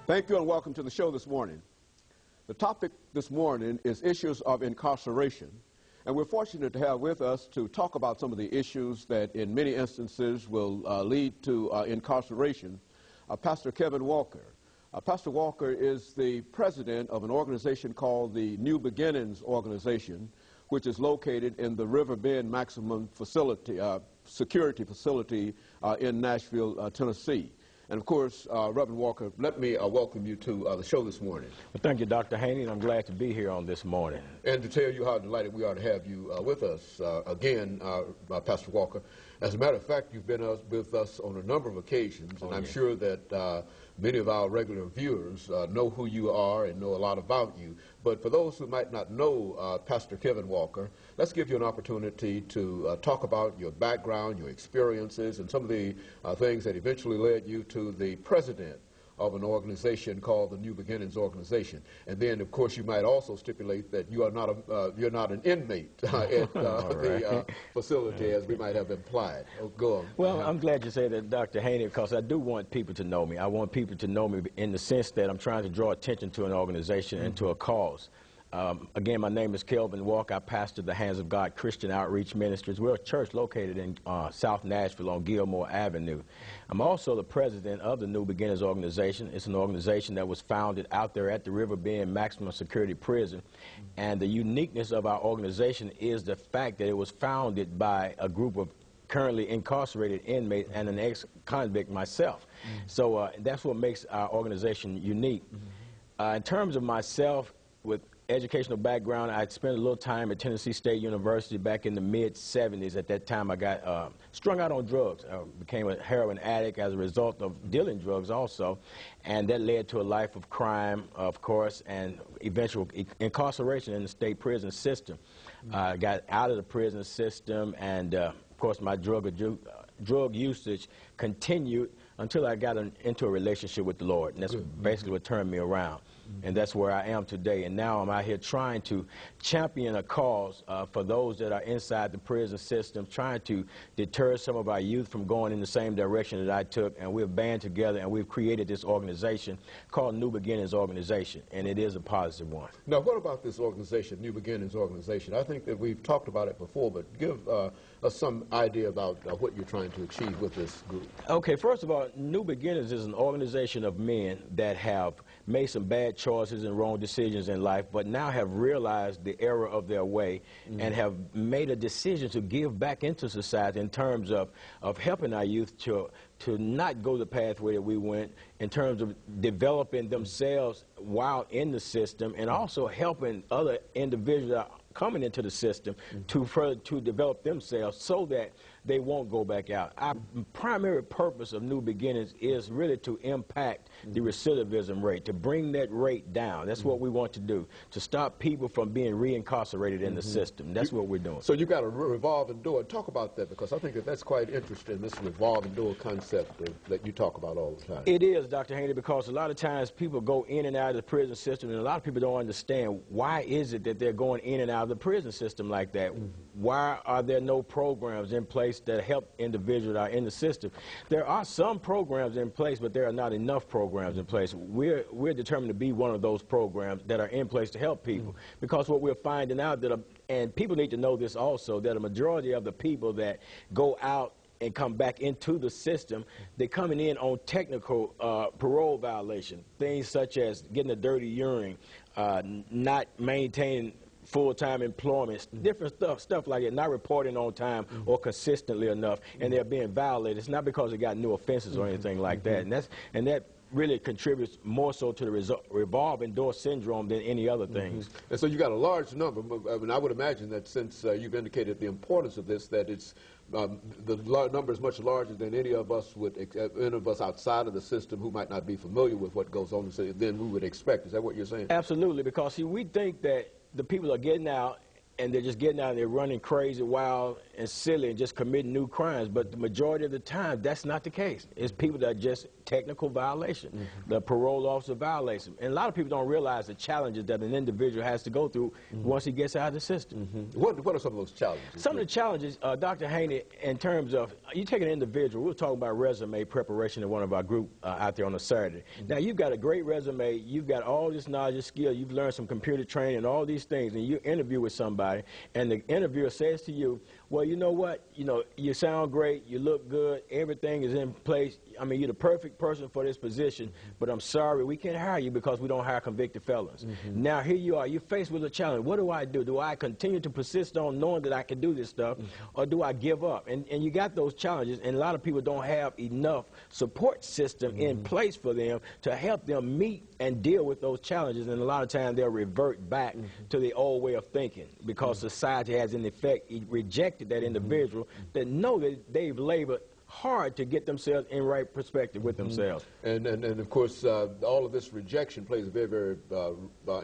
Thank you and welcome to the show this morning. The topic this morning is issues of incarceration, and we're fortunate to have with us to talk about some of the issues that in many instances will lead to incarceration, Pastor Kevin Walker. Pastor Walker is the president of an organization called the New Beginnings Organization, which is located in the River Bend Maximum Facility, Security Facility in Nashville, Tennessee. And, of course, Reverend Walker, let me welcome you to the show this morning. Well, thank you, Dr. Haney, and I'm glad to be here on this morning. And to tell you how delighted we are to have you with us again, Pastor Walker. As a matter of fact, you've been with us on a number of occasions, and I'm sure that many of our regular viewers know who you are and know a lot about you. But for those who might not know Pastor Kevin Walker, let's give you an opportunity to talk about your background, your experiences, and some of the things that eventually led you to the president of an organization called the New Beginnings Organization. And then, of course, you might also stipulate that you are not you're not an inmate at the facility, as we might have implied. Oh, go on. Well, I'm glad you say that, Dr. Haney, because I do want people to know me. I want people to know me in the sense that I'm trying to draw attention to an organization and to a cause. Again, my name is Kelvin Walker. I pastor the Hands of God Christian Outreach Ministries. We're a church located in South Nashville on Gilmore Avenue. I'm also the president of the New Beginners Organization. It's an organization that was founded out there at the River Bend Maximum Security Prison. And the uniqueness of our organization is the fact that it was founded by a group of currently incarcerated inmates and an ex-convict myself. So that's what makes our organization unique. In terms of myself, with educational background, I spent a little time at Tennessee State University back in the mid-'70s. At that time, I got strung out on drugs. I became a heroin addict as a result of dealing drugs also, and that led to a life of crime, of course, and eventual incarceration in the state prison system. I got out of the prison system, and of course, my drug usage continued until I got into a relationship with the Lord, and that's basically what turned me around. And that's where I am today. And now I'm out here trying to champion a cause for those that are inside the prison system, trying to deter some of our youth from going in the same direction that I took. And we've band together and we've created this organization called New Beginnings Organization, and it is a positive one. Now, what about this organization, New Beginnings Organization? I think that we've talked about it before, but give us some idea about what you're trying to achieve with this group. Okay, first of all, New Beginnings is an organization of men that have made some bad choices and wrong decisions in life, but now have realized the error of their way and have made a decision to give back into society in terms of helping our youth to not go the pathway that we went, in terms of developing themselves while in the system, and also helping other individuals that are coming into the system to develop themselves so that they won't go back out. Our primary purpose of New Beginnings is really to impact the recidivism rate, to bring that rate down. That's what we want to do, to stop people from being reincarcerated in the system. That's what we're doing. So you got a revolving door. Talk about that, because I think that that's quite interesting, this revolving door concept that you talk about all the time. It is, Dr. Haney, because a lot of times people go in and out of the prison system, and a lot of people don't understand why is it that they're going in and out of the prison system like that. Why are there no programs in place that help individuals that are in the system? There are some programs in place, but there are not enough programs in place. We're determined to be one of those programs that are in place to help people, because what we're finding out and people need to know this also, that a majority of the people that go out and come back into the system, they're coming in on technical parole violation, things such as getting a dirty urine, not maintaining full-time employment, different stuff like that, not reporting on time or consistently enough, and they're being violated. It's not because they got new offenses or anything like that, and that really contributes more so to the revolving door syndrome than any other things. And so you got a large number. I mean, I would imagine that since you've indicated the importance of this, that it's the number is much larger than any of us outside of the system who might not be familiar with what goes on than we would expect. Is that what you're saying? Absolutely, because see, we think that the people are getting out and they're just getting out and they're running crazy, wild, and silly and just committing new crimes. But the majority of the time, that's not the case. It's people that are just technical violation, the parole officer violation. And a lot of people don't realize the challenges that an individual has to go through once he gets out of the system. What are some of those challenges? Some of the challenges, Dr. Haney, in terms of, you take an individual, we were talking about resume preparation in one of our group out there on a Saturday. Now, you've got a great resume, you've got all this knowledge and skill, you've learned some computer training and all these things, and you interview with somebody, and the interviewer says to you, well, you know what, you sound great, you look good, everything is in place, I mean, you're the perfect person for this position, but I'm sorry, we can't hire you because we don't hire convicted felons. Now, here you are, you're faced with a challenge. What do I do? Do I continue to persist on knowing that I can do this stuff, or do I give up? And you got those challenges, and a lot of people don't have enough support system in place for them to help them meet and deal with those challenges, and a lot of times they'll revert back to the old way of thinking because society has, in effect, rejected that individual that know that they've labored hard to get themselves in right perspective with themselves. And of course, all of this rejection plays a very, very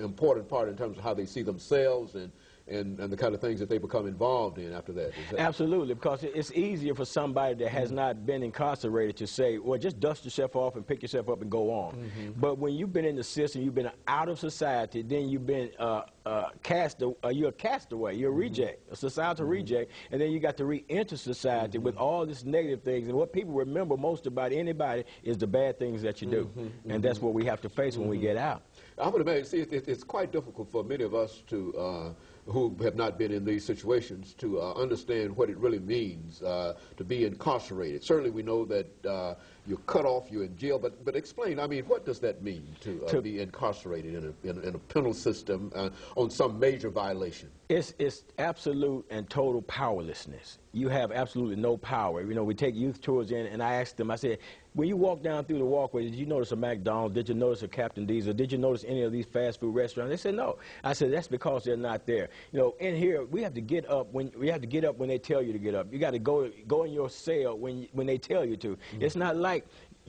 important part in terms of how they see themselves and the kind of things that they become involved in after that. Absolutely, because it's easier for somebody that has not been incarcerated to say, well, just dust yourself off and pick yourself up and go on. But when you've been in the system, you've been out of society, then you've been you're a castaway, you're a reject, a societal reject, and then you got to re-enter society with all these negative things. And what people remember most about anybody is the bad things that you do. And that's what we have to face when we get out. I would imagine, see, it's quite difficult for many of us to, who have not been in these situations, to understand what it really means to be incarcerated. Certainly we know that you're cut off, you're in jail, but explain, I mean, what does that mean to be incarcerated in a penal system on some major violation? It's absolute and total powerlessness. You have absolutely no power. We take youth tours in, and I asked them, I said, when you walk down through the walkway, did you notice a McDonald's? Did you notice a Captain D's? Or did you notice any of these fast food restaurants? They said no. I said that's because they're not there. In here we have to get up when they tell you to get up. You got to go in your cell when they tell you to. It's not like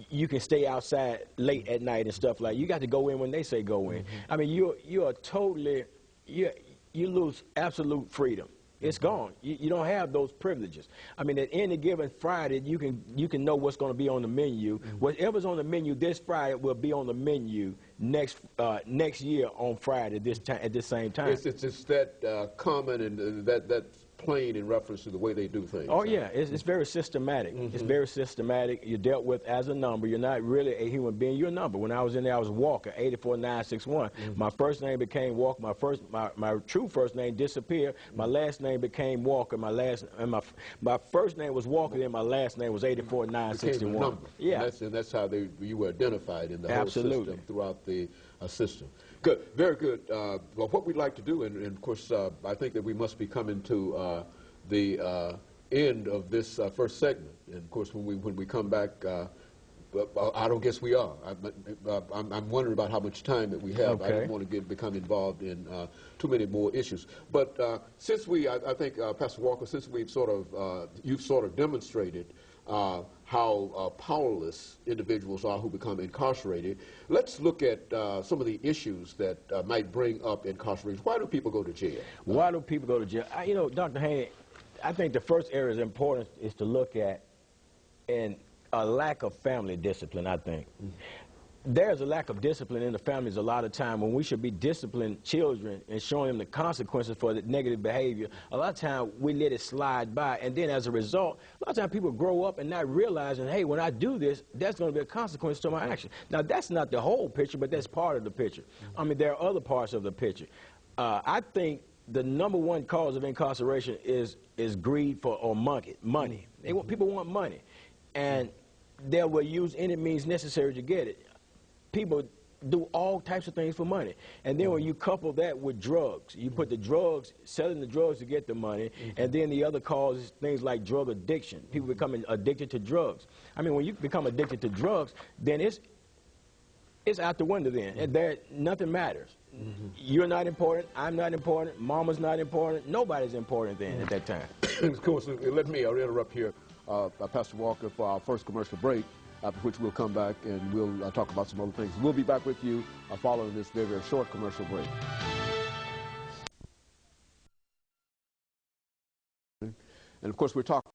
you can stay outside late at night and stuff like. You got to go in when they say go in. I mean, you are totally you lose absolute freedom. It's gone. You don't have those privileges. I mean, at any given Friday, you can know what's going to be on the menu. Whatever's on the menu this Friday will be on the menu next year on Friday at this same time. It's that common and that plain in reference to the way they do things. Oh, yeah. It's very systematic. It's very systematic. You're dealt with as a number. You're not really a human being. You're a number. When I was in there, I was Walker, 84961. My first name became Walker. My true first name disappeared. My last name became Walker. My first name was Walker, then my last name was 84961. Yeah. And that's how you were identified in the whole system throughout the system. Good, very good. Well, what we'd like to do, and of course, I think that we must be coming to the end of this first segment. And of course, when we come back, I don't guess we are. I'm wondering about how much time that we have. Okay. I don't want to become involved in too many more issues. But since I think, Pastor Walker, since you've sort of demonstrated how powerless individuals are who become incarcerated, let's look at some of the issues that might bring up incarceration. Why do people go to jail? Why do people go to jail? Dr. Haney, I think the first area of importance is to look at a lack of family discipline, I think. There's a lack of discipline in the families a lot of time when we should be disciplining children and showing them the consequences for the negative behavior. A lot of time we let it slide by, and then as a result, a lot of time people grow up and not realizing, hey, when I do this, that's going to be a consequence to my action. Now, that's not the whole picture, but that's part of the picture. I mean, there are other parts of the picture. I think the number one cause of incarceration is greed or money. People want money, and they will use any means necessary to get it. People do all types of things for money. And then when you couple that with drugs, you put the drugs, selling the drugs to get the money, and then the other cause is things like drug addiction. People becoming addicted to drugs. I mean, when you become addicted to drugs, then it's out the window then, and nothing matters. You're not important, I'm not important, mama's not important, nobody's important then at that time. Of course, let me interrupt here, Pastor Walker, for our first commercial break, after which we'll come back and we'll talk about some other things. We'll be back with you following this very, very short commercial break. And of course, we're talking